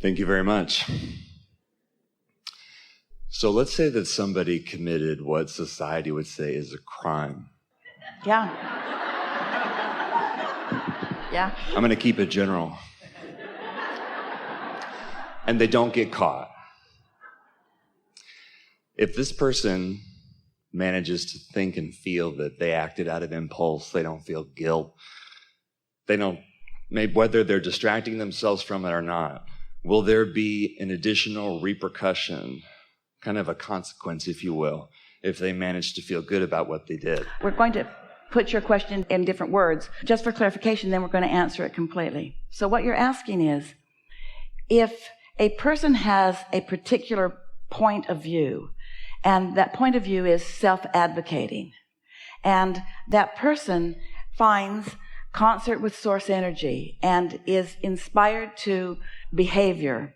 Thank you very much. So let's say that somebody committed what society would say is a crime. Yeah. Yeah. I'm going to keep it general. And they don't get caught. If this person manages to think and feel that they acted out of impulse, they don't feel guilt, they don't, maybe whether they're distracting themselves from it or not, will there be an additional repercussion, kind of a consequence, if you will, if they manage to feel good about what they did? We're going to put your question in different words, just for clarification, then we're going to answer it completely. So what you're asking is, if a person has a particular point of view, and that point of view is self-advocating, and that person finds concert with source energy and is inspired to behavior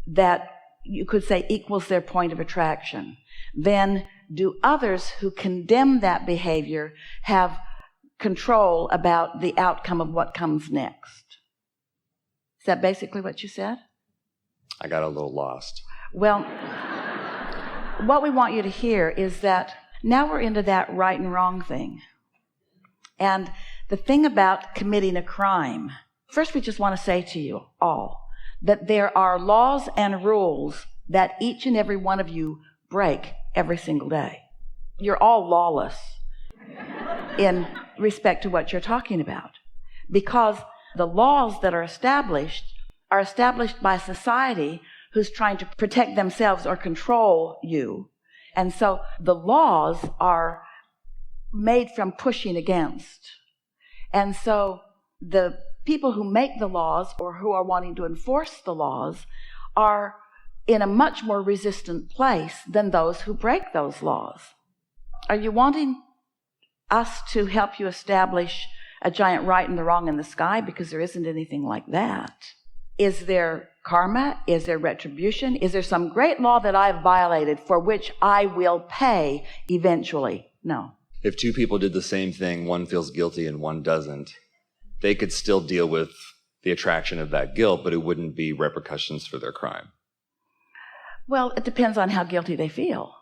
that you could say equals their point of attraction, then do others who condemn that behavior have control about the outcome of what comes next? Is that basically what you said? I got a little lost. Well, what we want you to hear is that now we're into that right and wrong thing. And the thing about committing a crime, first we just want to say to you all that there are laws and rules that each and every one of you break every single day. You're all lawless in respect to what you're talking about, because the laws that are established by society who's trying to protect themselves or control you. And so the laws are made from pushing against. And so the people who make the laws or who are wanting to enforce the laws are in a much more resistant place than those who break those laws. Are you wanting us to help you establish a giant right and the wrong in the sky? Because there isn't anything like that. Is there karma? Is there retribution? Is there some great law that I've violated for which I will pay eventually? No. If two people did the same thing, one feels guilty and one doesn't, they could still deal with the attraction of that guilt, but it wouldn't be repercussions for their crime. Well, it depends on how guilty they feel.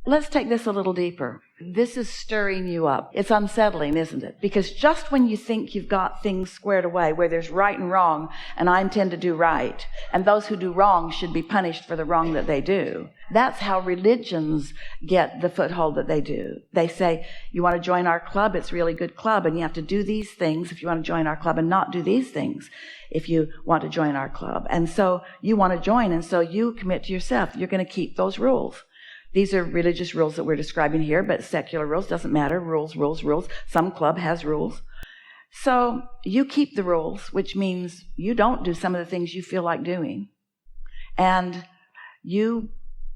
Let's take this a little deeper. This is stirring you up. It's unsettling, isn't it? Because just when you think you've got things squared away, where there's right and wrong, and I intend to do right, and those who do wrong should be punished for the wrong that they do, that's how religions get the foothold that they do. They say, you want to join our club? It's a really good club, and you have to do these things if you want to join our club, and not do these things if you want to join our club. And so you want to join, and so you commit to yourself. You're going to keep those rules. These are religious rules that we're describing here, but secular rules, doesn't matter. Rules. Some club has rules. So you keep the rules, which means you don't do some of the things you feel like doing. And you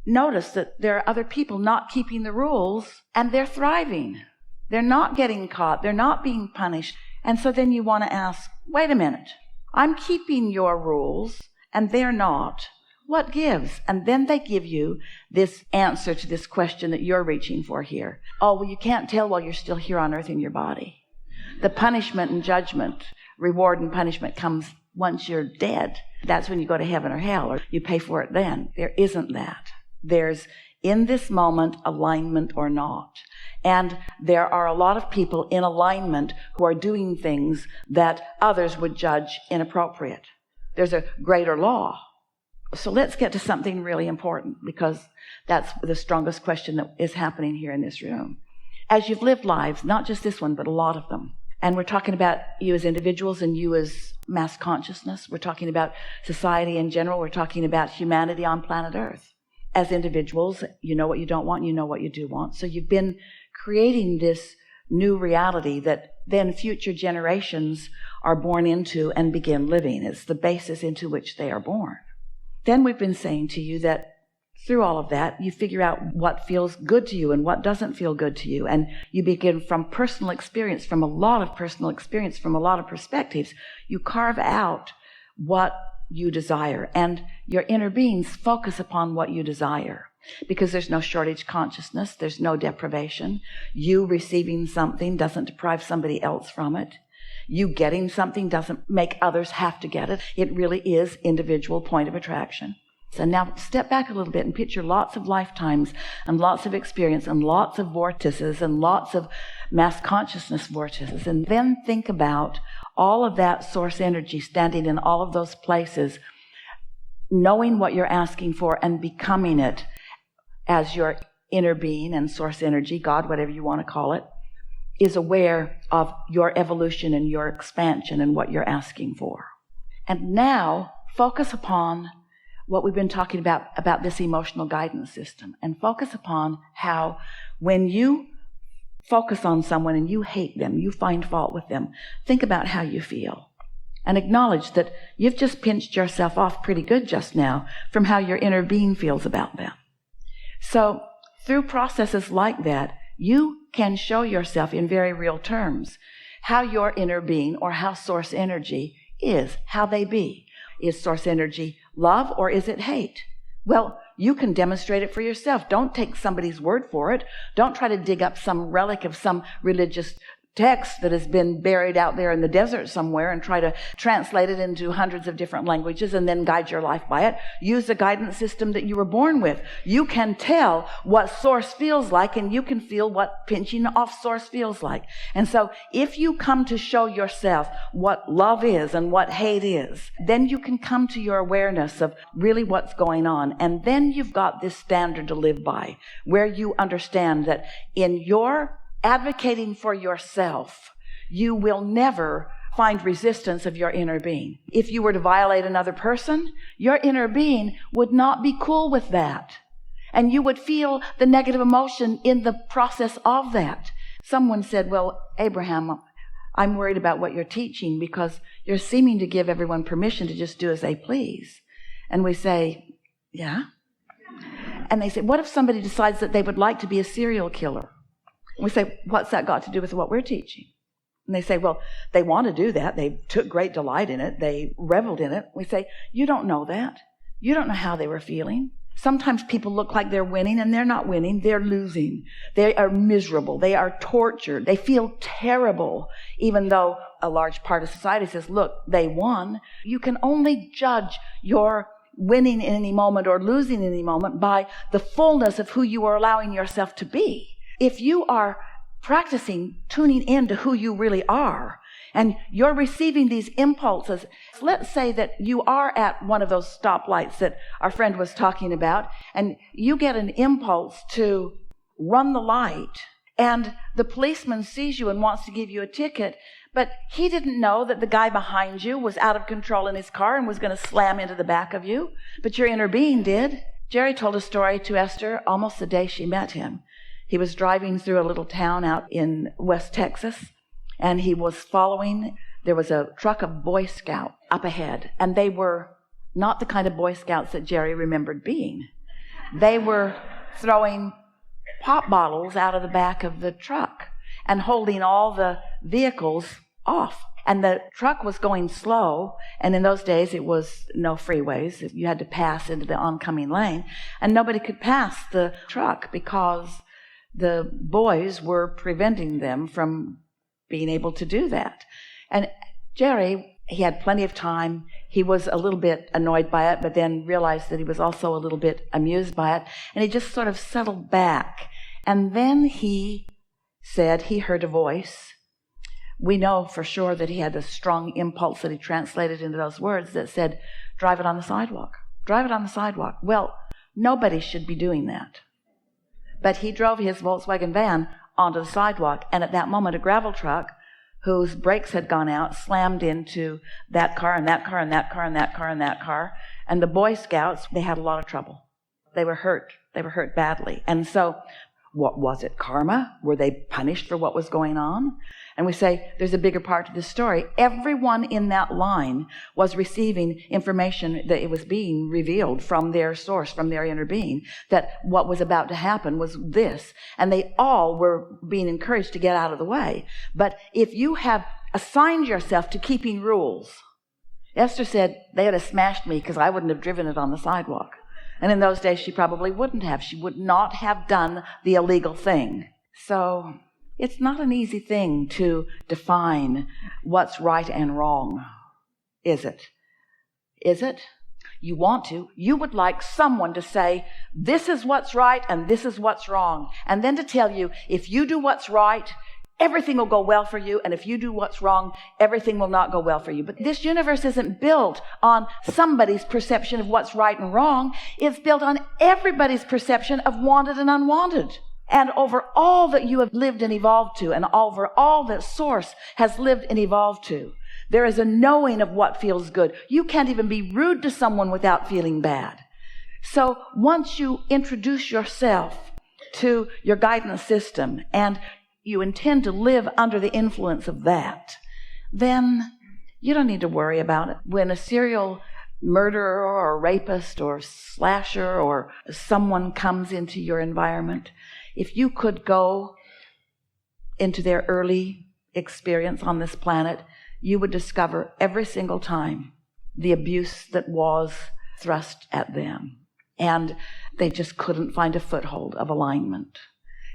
notice that there are other people not keeping the rules, and they're thriving. They're not getting caught. They're not being punished. And so then you want to ask, wait a minute. I'm keeping your rules, and they're not. What gives? And then they give you this answer to this question that you're reaching for here. Oh, well, you can't tell while you're still here on earth in your body. The punishment and judgment, reward and punishment comes once you're dead. That's when you go to heaven or hell, or you pay for it then. There isn't that. There's, in this moment, alignment or not. And there are a lot of people in alignment who are doing things that others would judge inappropriate. There's a greater law. So let's get to something really important, because that's the strongest question that is happening here in this room. As you've lived lives, not just this one, but a lot of them, and we're talking about you as individuals and you as mass consciousness. We're talking about society in general. We're talking about humanity on planet Earth. As individuals, you know what you don't want, you know what you do want. So you've been creating this new reality that then future generations are born into and begin living. It's the basis into which they are born. Then we've been saying to you that through all of that, you figure out what feels good to you and what doesn't feel good to you. And you begin from personal experience, from a lot of personal experience, from a lot of perspectives. You carve out what you desire, and your inner beings focus upon what you desire. Because there's no shortage consciousness, there's no deprivation. You receiving something doesn't deprive somebody else from it. You getting something doesn't make others have to get it. It really is individual point of attraction. So now step back a little bit and picture lots of lifetimes and lots of experience and lots of vortices and lots of mass consciousness vortices. And then think about all of that source energy standing in all of those places, knowing what you're asking for and becoming it as your inner being and source energy, God, whatever you want to call it, is aware of your evolution and your expansion and what you're asking for. And now focus upon what we've been talking about this emotional guidance system, and focus upon how when you focus on someone and you hate them, you find fault with them, think about how you feel and acknowledge that you've just pinched yourself off pretty good just now from how your inner being feels about them. So through processes like that, you can show yourself in very real terms how your inner being or how source energy is, how they be. Is source energy love or is it hate? Well, you can demonstrate it for yourself. Don't take somebody's word for it. Don't try to dig up some relic of some religious text that has been buried out there in the desert somewhere and try to translate it into hundreds of different languages and then guide your life by it. Use the guidance system that you were born with. You can tell what source feels like, and you can feel what pinching off source feels like. And so if you come to show yourself what love is and what hate is, then you can come to your awareness of really what's going on. And then you've got this standard to live by, where you understand that in your advocating for yourself, you will never find resistance of your inner being. If you were to violate another person, your inner being would not be cool with that. And you would feel the negative emotion in the process of that. Someone said, well, Abraham, I'm worried about what you're teaching because you're seeming to give everyone permission to just do as they please. And we say, yeah. And they say, what if somebody decides that they would like to be a serial killer? We say, what's that got to do with what we're teaching? And they say, well, they want to do that. They took great delight in it. They reveled in it. We say, you don't know that. You don't know how they were feeling. Sometimes people look like they're winning and they're not winning. They're losing. They are miserable. They are tortured. They feel terrible, even though a large part of society says, look, they won. You can only judge your winning in any moment or losing in any moment by the fullness of who you are allowing yourself to be. If you are practicing tuning in to who you really are, and you're receiving these impulses, let's say that you are at one of those stoplights that our friend was talking about, and you get an impulse to run the light, and the policeman sees you and wants to give you a ticket, but he didn't know that the guy behind you was out of control in his car and was going to slam into the back of you, but your inner being did. Jerry told a story to Esther almost the day she met him. He was driving through a little town out in West Texas, and he was following. There was a truck of Boy Scouts up ahead, and they were not the kind of Boy Scouts that Jerry remembered being. They were throwing pop bottles out of the back of the truck and holding all the vehicles off. And the truck was going slow, and in those days it was no freeways. You had to pass into the oncoming lane, and nobody could pass the truck because the boys were preventing them from being able to do that. And Jerry, he had plenty of time. He was a little bit annoyed by it, but then realized that he was also a little bit amused by it. And he just sort of settled back. And then he said he heard a voice. We know for sure that he had a strong impulse that he translated into those words that said, drive it on the sidewalk. Drive it on the sidewalk. Well, nobody should be doing that. But he drove his Volkswagen van onto the sidewalk, and at that moment a gravel truck whose brakes had gone out slammed into that car and that car and that car and that car and that car. And the Boy Scouts, they had a lot of trouble. They were hurt. They were hurt badly. And so, what was it? Karma? Were they punished for what was going on? And we say, there's a bigger part to this story. Everyone in that line was receiving information that it was being revealed from their source, from their inner being, that what was about to happen was this. And they all were being encouraged to get out of the way. But if you have assigned yourself to keeping rules, Esther said, they would have smashed me because I wouldn't have driven it on the sidewalk. And in those days, she probably wouldn't have. She would not have done the illegal thing. So It's not an easy thing to define what's right and wrong, is it? Is it? You want to. You would like someone to say, this is what's right and this is what's wrong. And then to tell you, if you do what's right, everything will go well for you. And if you do what's wrong, everything will not go well for you. But this universe isn't built on somebody's perception of what's right and wrong. It's built on everybody's perception of wanted and unwanted. And over all that you have lived and evolved to, and over all that Source has lived and evolved to, there is a knowing of what feels good. You can't even be rude to someone without feeling bad. So once you introduce yourself to your guidance system and you intend to live under the influence of that, then you don't need to worry about it. When a serial murderer or a rapist or slasher or someone comes into your environment, if you could go into their early experience on this planet, you would discover every single time the abuse that was thrust at them. And they just couldn't find a foothold of alignment.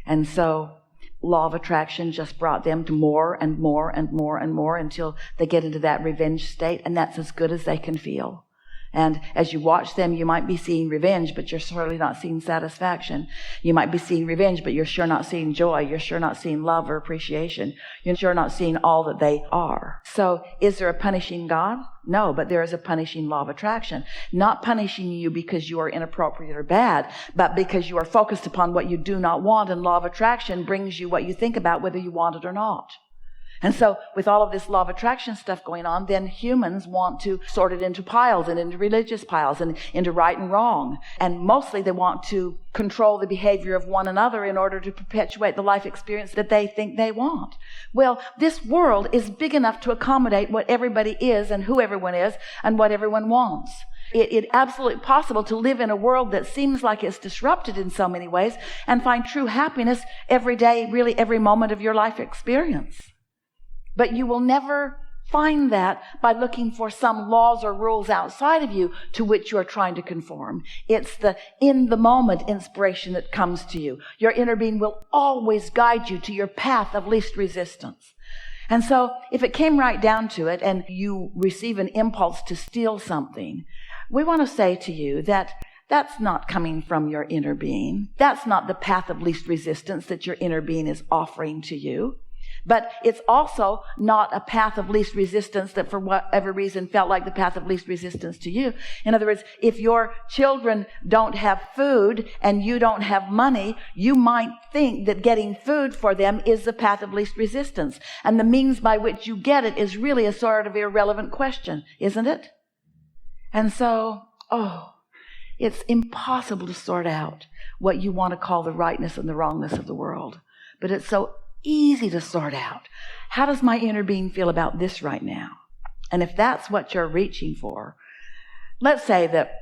And so law of attraction just brought them to more and more and more and more until they get into that revenge state, and that's as good as they can feel. And as you watch them, you might be seeing revenge, but you're certainly not seeing satisfaction. You might be seeing revenge, but you're sure not seeing joy. You're sure not seeing love or appreciation. You're sure not seeing all that they are. So is there a punishing God? No, but there is a punishing law of attraction. Not punishing you because you are inappropriate or bad, but because you are focused upon what you do not want, and law of attraction brings you what you think about, whether you want it or not. And so with all of this law of attraction stuff going on, then humans want to sort it into piles and into religious piles and into right and wrong. And mostly they want to control the behavior of one another in order to perpetuate the life experience that they think they want. Well, this world is big enough to accommodate what everybody is and who everyone is and what everyone wants. It's absolutely possible to live in a world that seems like it's disrupted in so many ways and find true happiness every day, really every moment of your life experience. But you will never find that by looking for some laws or rules outside of you to which you are trying to conform. It's the in-the-moment inspiration that comes to you. Your inner being will always guide you to your path of least resistance. And so if it came right down to it and you receive an impulse to steal something, we want to say to you that that's not coming from your inner being. That's not the path of least resistance that your inner being is offering to you. But it's also not a path of least resistance that for whatever reason felt like the path of least resistance to you. In other words, if your children don't have food and you don't have money, you might think that getting food for them is the path of least resistance. And the means by which you get it is really a sort of irrelevant question, isn't it? And so, it's impossible to sort out what you want to call the rightness and the wrongness of the world. But it's so easy to sort out. How does my inner being feel about this right now? And if that's what you're reaching for, let's say that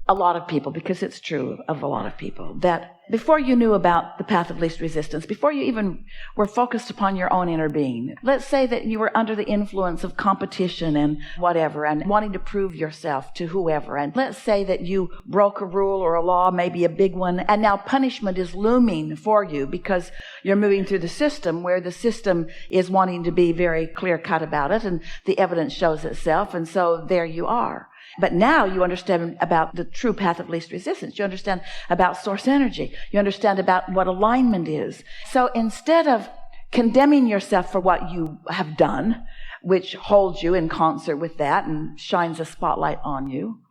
a lot of people, because it's true of a lot of people, that before you knew about the path of least resistance, before you even were focused upon your own inner being, let's say that you were under the influence of competition and whatever, and wanting to prove yourself to whoever, and let's say that you broke a rule or a law, maybe a big one, and now punishment is looming for you because you're moving through the system where the system is wanting to be very clear-cut about it, and the evidence shows itself, and so there you are. But now you understand about the true path of least resistance. You understand about source energy. You understand about what alignment is. So instead of condemning yourself for what you have done, which holds you in concert with that and shines a spotlight on you,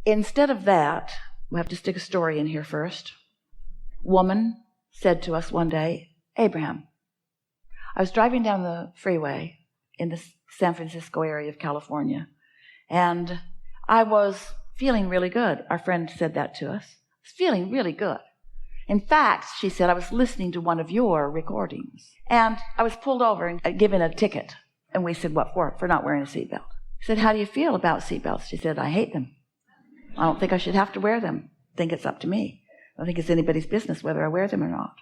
instead of that, we have to stick a story in here first. Woman said to us one day, Abraham, I was driving down the freeway in the San Francisco area of California, and I was feeling really good. Our friend said that to us. I was feeling really good. In fact, she said, I was listening to one of your recordings. And I was pulled over and given a ticket. And we said, what for? For not wearing a seatbelt. I said, how do you feel about seatbelts? She said, I hate them. I don't think I should have to wear them. I think it's up to me. I don't think it's anybody's business whether I wear them or not.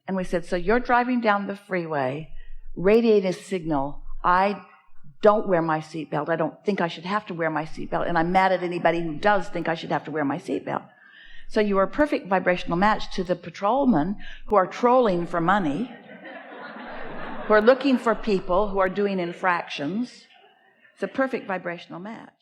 And we said, so you're driving down the freeway, radiating a signal, I don't wear my seatbelt. I don't think I should have to wear my seatbelt. And I'm mad at anybody who does think I should have to wear my seatbelt. So you are a perfect vibrational match to the patrolmen who are trolling for money who are looking for people who are doing infractions. It's a perfect vibrational match.